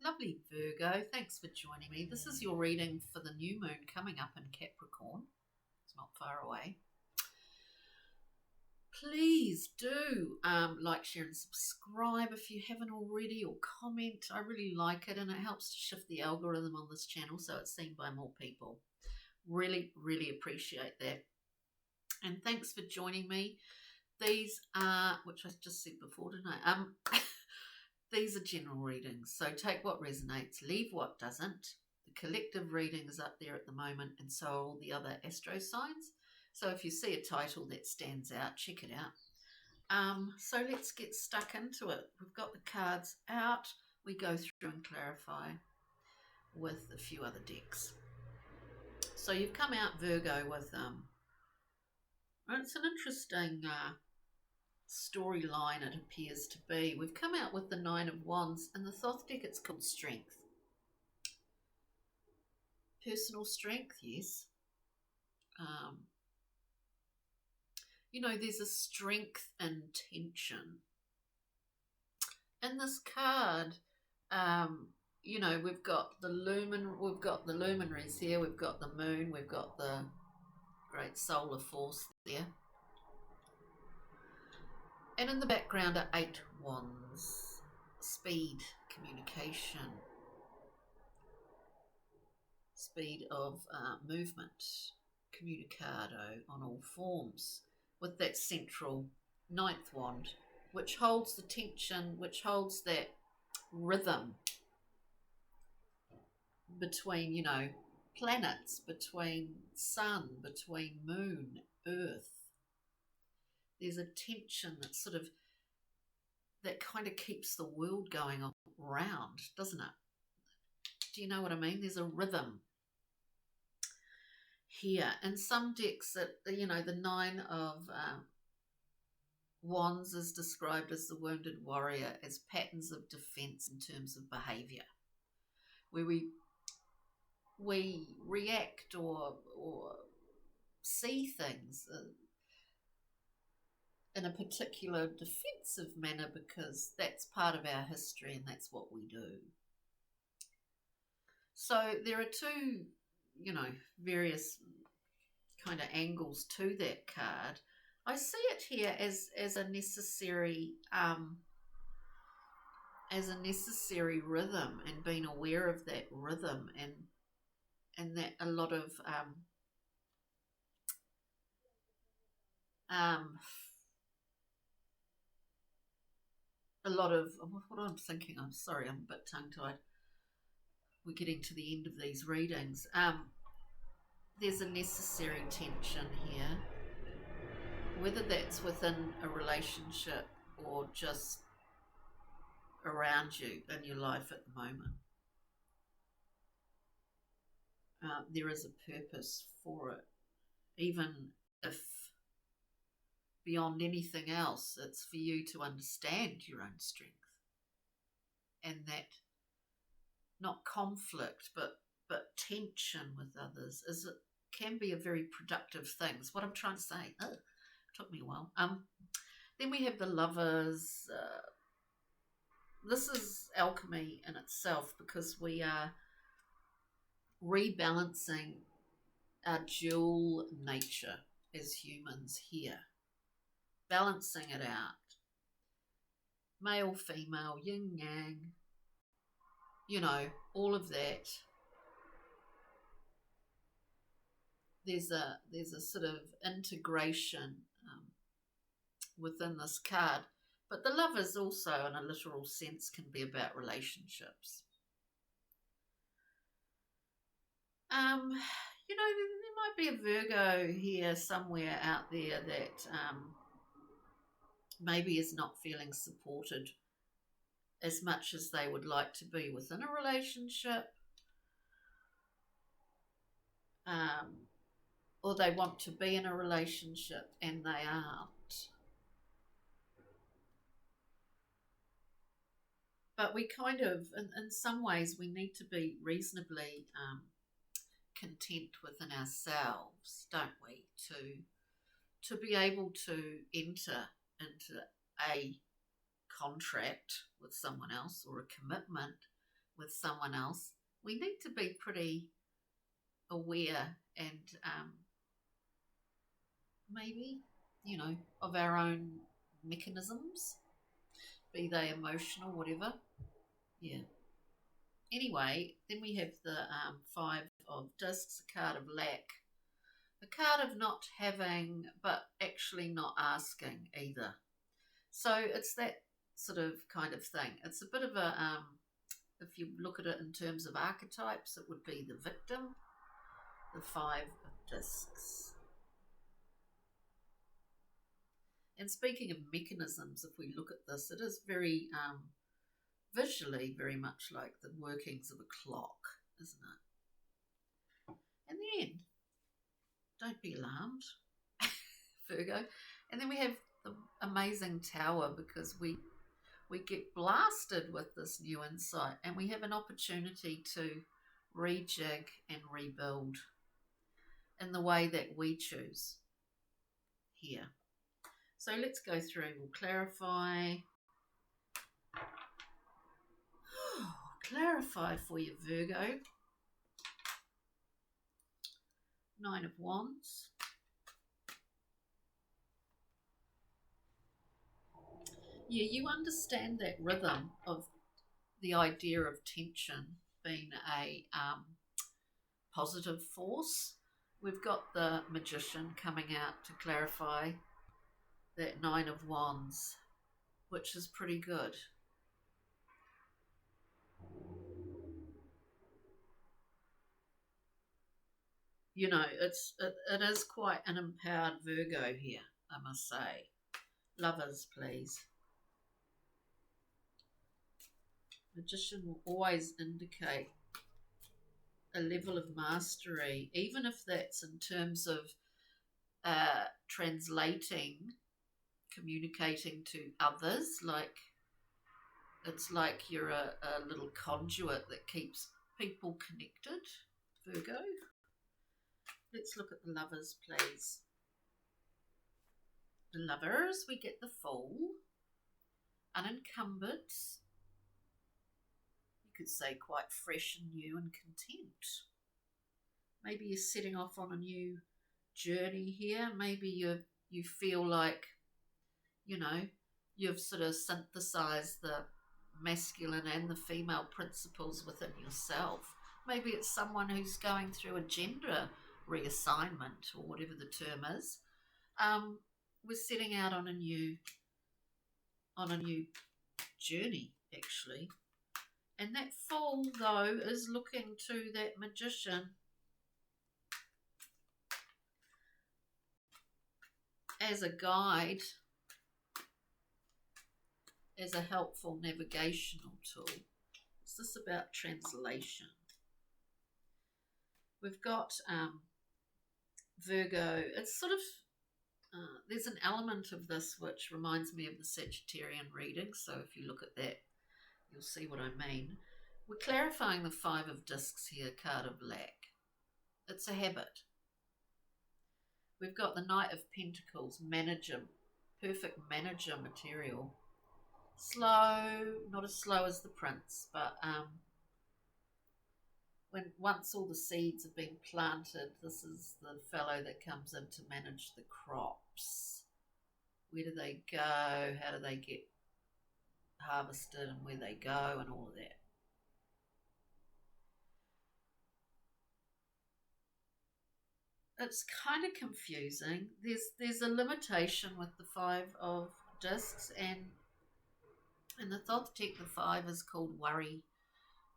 Lovely Virgo, thanks for joining me. This is your reading for the new moon coming up in Capricorn. It's not far away. Please do like, share and subscribe if you haven't already, or comment. I really like it and it helps to shift the algorithm on this channel so it's seen by more people. Really, really appreciate that. And thanks for joining me. These are, which I just said before, didn't I? These are general readings, so take what resonates, leave what doesn't. The collective reading is up there at the moment, and so are all the other astro signs. So if you see a title that stands out, check it out. So let's get stuck into it. We've got the cards out. We go through and clarify with a few other decks. So you've come out, Virgo, with it's an interesting storyline, it appears to be. We've come out with the Nine of Wands, and the Thoth deck, it's called Strength. Personal strength, yes. There's a strength and tension. In this card, we've got the luminaries here, we've got the moon, we've got the great solar force there. And in the background are 8 wands. Speed, communication, speed of movement, communicado on all forms, with that central 9th wand, which holds the tension, which holds that rhythm between, planets, between sun, between moon, earth. There's a tension that kind of keeps the world going around, doesn't it? Do you know what I mean? There's a rhythm here. In some decks, the 9 of Wands is described as the wounded warrior, as patterns of defense in terms of behavior, where we react or see things in a particular defensive manner because that's part of our history and that's what we do. So there are two, various kind of angles to that card. I see it here as a necessary rhythm, and being aware of that rhythm, and that a lot of what I'm thinking, I'm sorry, I'm a bit tongue-tied. We're getting to the end of these readings. There's a necessary tension here, whether that's within a relationship or just around you in your life at the moment. There is a purpose for it, even if beyond anything else, it's for you to understand your own strength, and that not conflict, but tension with others can be a very productive thing. Is what I'm trying to say. Took me a while. Then we have the Lovers. This is alchemy in itself, because we are rebalancing our dual nature as humans here, balancing it out. Male, female, yin, yang, all of that. There's a sort of integration within this card. But the Lovers also, in a literal sense, can be about relationships. There might be a Virgo here somewhere out there that maybe is not feeling supported as much as they would like to be within a relationship. Or they want to be in a relationship and they aren't. But we kind of, in some ways, we need to be reasonably content within ourselves, don't we, to be able to enter into a contract with someone else or a commitment with someone else, we need to be pretty aware and maybe, of our own mechanisms, be they emotional, whatever. Yeah. Anyway, then we have the Five of Discs, a card of lack, a card of not having, but actually not asking either. So it's that sort of kind of thing. It's a bit of a, if you look at it in terms of archetypes, it would be the victim, the Five of Discs. And speaking of mechanisms, if we look at this, it is very visually very much like the workings of a clock, isn't it? And then, don't be alarmed, Virgo. And then we have the amazing Tower, because we get blasted with this new insight, and we have an opportunity to rejig and rebuild in the way that we choose here. So let's go through, we'll clarify. Clarify for you, Virgo. Nine of Wands. Yeah, you understand that rhythm of the idea of tension being a positive force. We've got the Magician coming out to clarify that Nine of Wands, which is pretty good. It is quite an empowered Virgo here, I must say. Lovers, please. Magician will always indicate a level of mastery, even if that's in terms of translating, communicating to others. Like, it's like you're a little conduit that keeps people connected, Virgo. Let's look at the lovers, please. The lovers, we get the Fool, unencumbered. You could say quite fresh and new and content. Maybe you're setting off on a new journey here. Maybe you feel like, you've sort of synthesized the masculine and the female principles within yourself. Maybe it's someone who's going through a gender reassignment, or whatever the term is. We're setting out on a new journey, actually. And that Fool, though, is looking to that Magician as a guide, as a helpful navigational tool. What's this about translation? We've got Virgo. It's sort of, there's an element of this which reminds me of the Sagittarian reading. So if you look at that, you'll see what I mean. We're clarifying the Five of Discs here, card of lack. It's a habit. We've got the Knight of Pentacles, manager, perfect manager material. Slow, not as slow as the Prince, but once all the seeds have been planted, this is the fellow that comes in to manage the crops. Where do they go? How do they get harvested, and where they go, and all of that. It's kind of confusing. There's a limitation with the Five of Discs, and in the Thoth-Tek, the Five is called worry,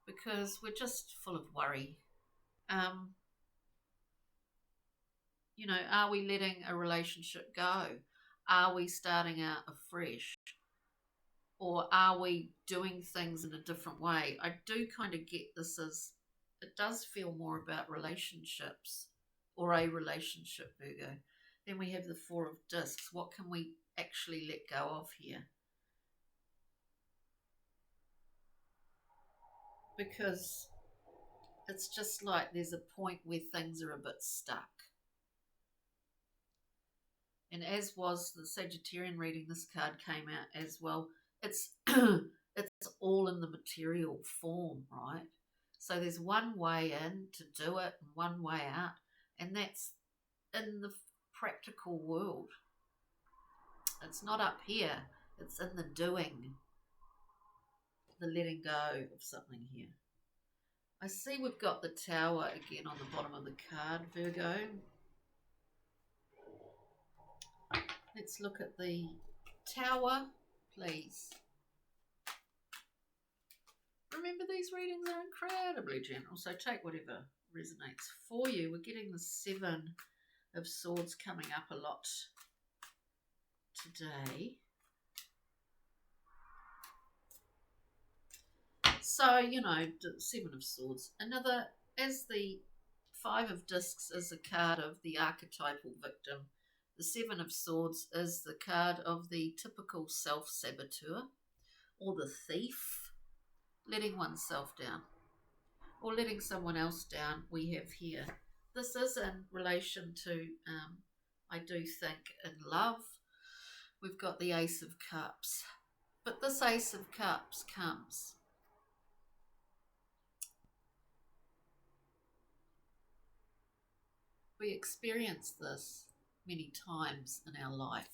because we're just full of worry. Are we letting a relationship go? Are we starting out afresh? Or are we doing things in a different way? I do kind of get this as, it does feel more about relationships, or a relationship, Virgo. Then we have the Four of Discs. What can we actually let go of here? Because it's just like there's a point where things are a bit stuck. And as was the Sagittarian reading, this card came out as well. It's it's all in the material form, right? So there's one way in to do it and one way out, and that's in the practical world. It's not up here, it's in the doing, the letting go of something here. I see we've got the Tower again on the bottom of the card, Virgo. Let's look at the Tower, please. Remember, these readings are incredibly general, so take whatever resonates for you. We're getting the Seven of Swords coming up a lot today. So, you know, Seven of Swords. Another, as the Five of Discs is a card of the archetypal victim, the Seven of Swords is the card of the typical self-saboteur or the thief, letting oneself down or letting someone else down. We have here. This is in relation to, I do think, in love. We've got the Ace of Cups. But this Ace of Cups comes. We experience this many times in our life.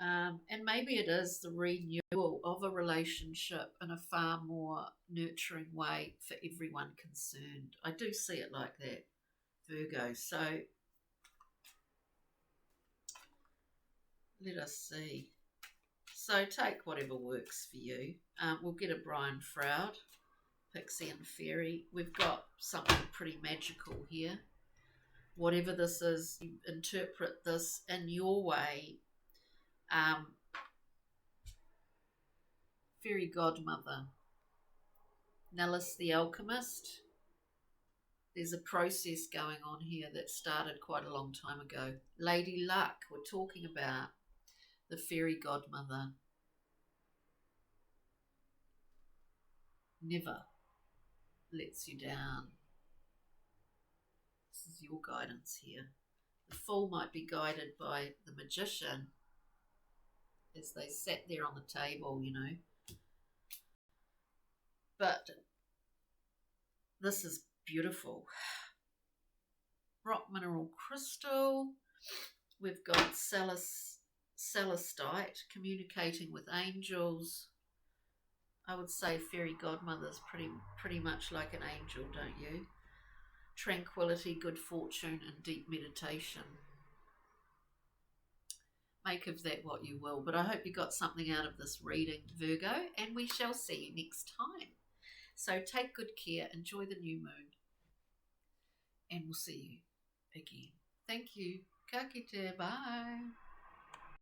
And maybe it is the renewal of a relationship in a far more nurturing way for everyone concerned. I do see it like that, Virgo. So let us see. So take whatever works for you. We'll get a Brian Froud, Pixie and Fairy. We've got something pretty magical here. Whatever this is, you interpret this in your way. Fairy Godmother, Nellis the Alchemist. There's a process going on here that started quite a long time ago. Lady Luck, we're talking about the Fairy Godmother. Never lets you down. This is your guidance here. The Fool might be guided by the Magician as they sat there on the table, you know. But this is beautiful. Rock Mineral Crystal. We've got Celestite, communicating with angels. I would say Fairy Godmother's pretty much like an angel, don't you? Tranquility, good fortune, and deep meditation. Make of that what you will, but I hope you got something out of this reading, Virgo, and we shall see you next time. So take good care, enjoy the new moon, and we'll see you again. Thank you. Ka kite, bye.